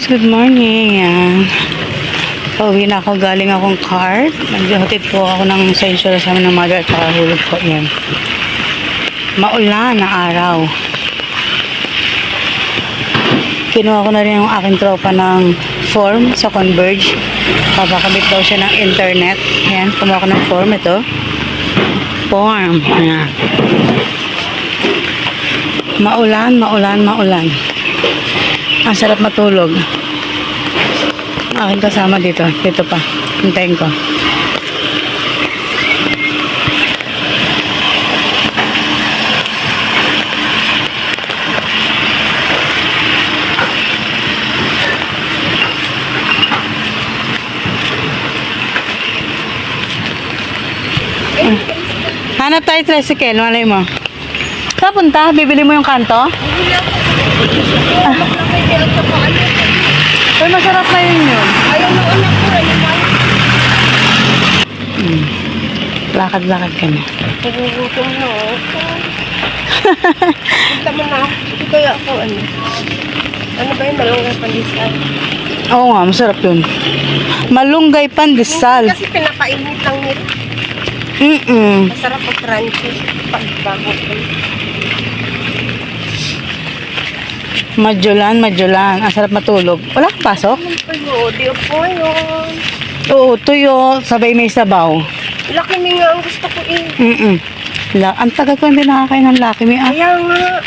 good morning. Yan. Pauwi na ako, galing akong cart. Naghatid po ako ng sa insurance namin ng mother at pakahulog po. Yan. Maulan na araw. Kinuha ko na rin yung aking tropa ng form sa Converge. Papakabit daw siya ng internet. Yan, kumuha ko ng form. Ito. Form. Yan. Maulan, maulan, maulan. Ang sarap matulog. Aking kasama dito. Dito pa. Hintayin ko. Hanap tayo tricycle. Malay mo. Saan punta? Bibili mo yung kanto? Uy, masarap na yun. Ayaw ng anak ko rin. Lakad-lakad ka na. Nagugutom na ako. Punta mo na. Ito kaya ako ano ba yun? Malunggay pandesal. Oo nga, masarap yun. Malunggay pandesal. Kasi pinapainit lang nito. Masarap ang crunchy. Pagbago ko. Majulan, majulan. Ang sarap matulog. Wala kang pasok? Di po yun. Oo, tuyo. Sabay may sabaw. Laki mi nga ang gusto ko eh. Ang tagal ko hindi nakakain ng Lucky Me. Kaya nga.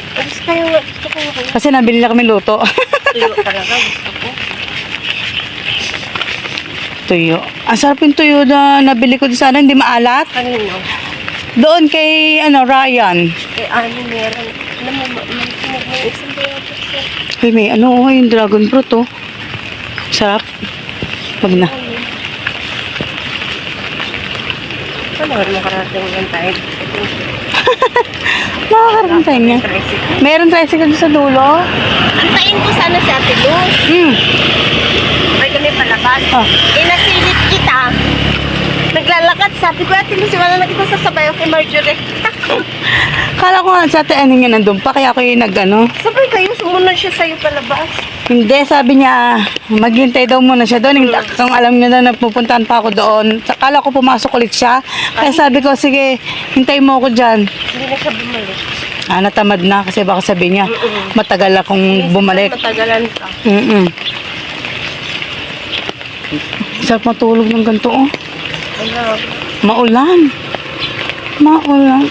Kaya nga gusto ko. Kasi nabili lang kami luto. Tuyo talaga gusto ko. Tuyo. Ang sarap yung tuyo na nabili ko sana. Hindi maalat. Kanino? Doon kay Ryan. Eh ano meron. May isang bayaw ko siya. Ay, may yung dragon fruit oh. Sarap. Wag na. Ano makarating yan tayo? Makakaroon tayo niya. Meron tricycle doon sa dulo. Antayin ko sana si Ate Luz. May kami palabas. Inasilip kita. Naglalakad. Sabi ko, Ate Luz, wala na kita sasabay kay Marjorie. Kala ko nga sa ate ano nga nandun pa. Kaya ako yung Sabay kayo, sumunod siya sa'yo palabas. Hindi, sabi niya, maghintay daw muna siya doon. Kung alam niya na napupuntahan pa ako doon. Kala ko pumasok ulit siya. Kaya sabi ko, sige, hintay mo ako dyan. Hindi na siya bumalik. Natamad na kasi baka sabi niya, matagal akong bumalik. Matagalan ka. Sarap matulog ng ganito, oh. Ano? Maulan. Maulan.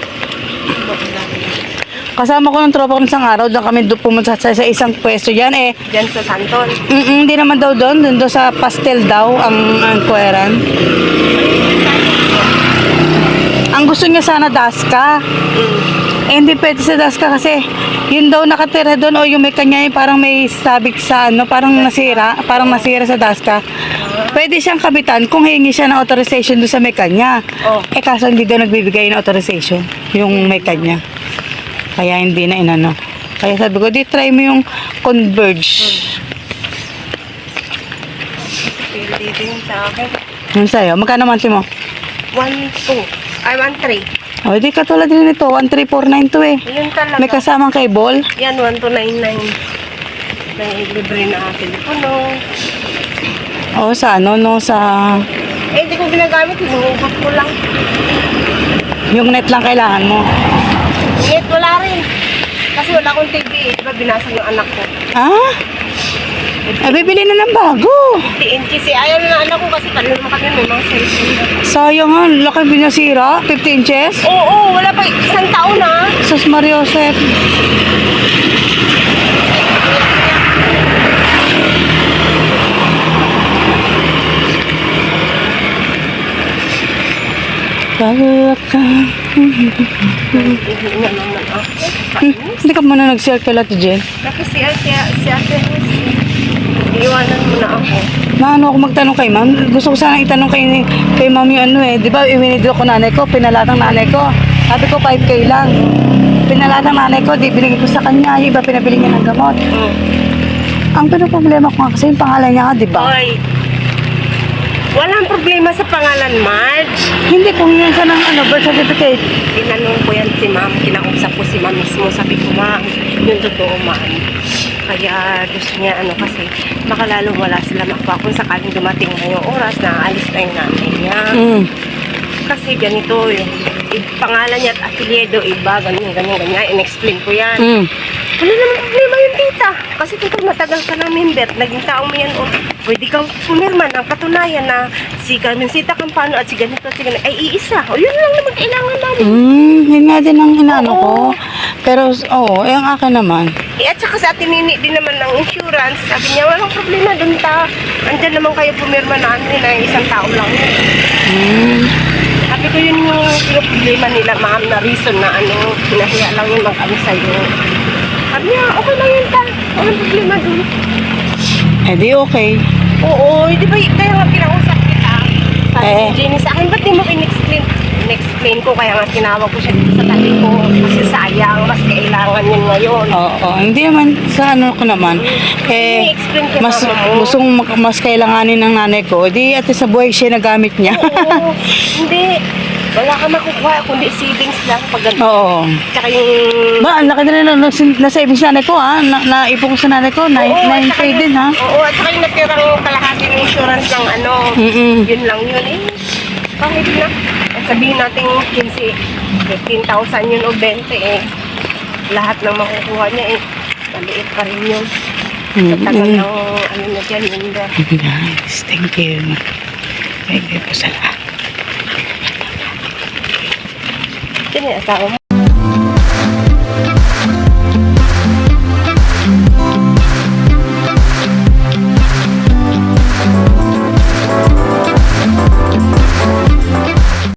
Kasama ko ng tropa ko isang araw, doon kami pumunta sa isang pwesto dyan, eh. Diyan sa Santon. Hindi naman daw doon sa pastel daw, ang kuweran. Ang gusto niya sana Daska. Eh, hindi pwede sa Daska kasi, yun daw nakatira doon, o yung may kanya, parang may sabik sa parang nasira sa Daska. Pwede siyang kabitan kung hingi siya ng authorization doon sa may kanya. Eh, kaso hindi daw nagbibigay ng authorization, yung may kanya. Kaya hindi na inano. Kaya sabi ko, di try mo yung Converge. Pili din sa akin. Yun sa'yo. Magkano monthly mo? 1,2. Ay, 1,3. O, di katulad din ito. 1,349 to eh. Yun talaga. May kasamang cable. Yan, 1,299. May libre na telepono. O, sa sa... Eh, hindi ko ginagamit. Hinuhugot ko lang. Yung net lang kailangan mo. Net, wala rin. Kasi wala akong TV. Diba, binasag yung anak ko. Ay, bibili na ng bago. 50 inches eh. Ayaw na anak ko kasi pareho naman kami may mga cellphone. Sayang nga, laki binasira. 50 inches. Oo, wala pa. Isang taon na. Sus Mariosep. Hindi ka muna nag-share kay Lati Jen. Kasi si Ate Rose, iiwanan mo na ako. Maano ako magtanong kay ma'am? Gusto ko sanang itanong kay ma'am yung di ba, iwinido ko nanay ko, pinalatang nanay ko. Sabi ko 5K lang. Pinalatang nanay ko, di binigay ko sa kanya. Yung iba pinabili niya ng gamot. Ang problema ko nga kasi yung pangalan niya nga, di ba? Oy, walang problema sa pangalan, Marge. Hindi, kung yun siya ng birth certificate. Tinanong ko yan si ma'am. Kinausap ko si ma'am mismo. Sabi ko, ma'am, yung totoo, ma'am. Kaya gusto niya kasi baka lalong wala sila makuha kung sakaling dumating na yung oras na alis na yung nanay niya. Mm. Kasi ganito yung pangalan niya at apelyido iba, ganyan. In-explain ko yan. Mm. Wala naman problema yung tita. Kasi tita, matagal ka ng member. Naging tao mo yan. Pwede kang pumirma ng katunayan na si Carmencita Campano at si ganito at si ganito ay iisa. O yun lang naman kailangan namin. Yun nga din ang inaano ko. Oo. Pero, ang akin naman. At saka sa atin nini din naman ng insurance. Sabi niya, walang problema dun ta. Andyan naman kayo pumirma na na isang tao lang yun. Mm. Sabi ko yun yung problema nila, ma'am, na reason na pinahiya lang yung mag-ano sa'yo. Sabi niya, okay lang yun ta. Walang problema dun. Eh di okay. Oo, di ba kaya nga kinausap kita? Sabi Eh. ni Jenny sa akin, ba't di mo in-explain ko? Kaya nga tinawag ko siya dito sa tabi ko. Kasi sayang, mas kailangan yun ngayon. Oo, hindi naman sa ano ko naman. I-explain kay Mas mama mo. gustong mas kailanganin ng nanay ko. Di at sa buhay siya nagamit niya. Oo, hindi. Wala ka makukuha, kundi savings lang pag ganun. Oo. Tsaka yung... Ba, ang laki na na-savings nanay ko ha. Naipon ko sa nanay ko. Oo, at 9K saka yung- din ha. Oo, at saka yung natirang kalahati ng insurance ng Mm-mm. yun lang yun eh. Kahit na. At sabihin natin 15,000 yun o 20 eh. Lahat ng makukuha niya eh. Maliit pa rin yun. Sa tagal ng na dyan, yun ba? Nice, thank you. Thank you po sa lahat. Yun yung asawa mo.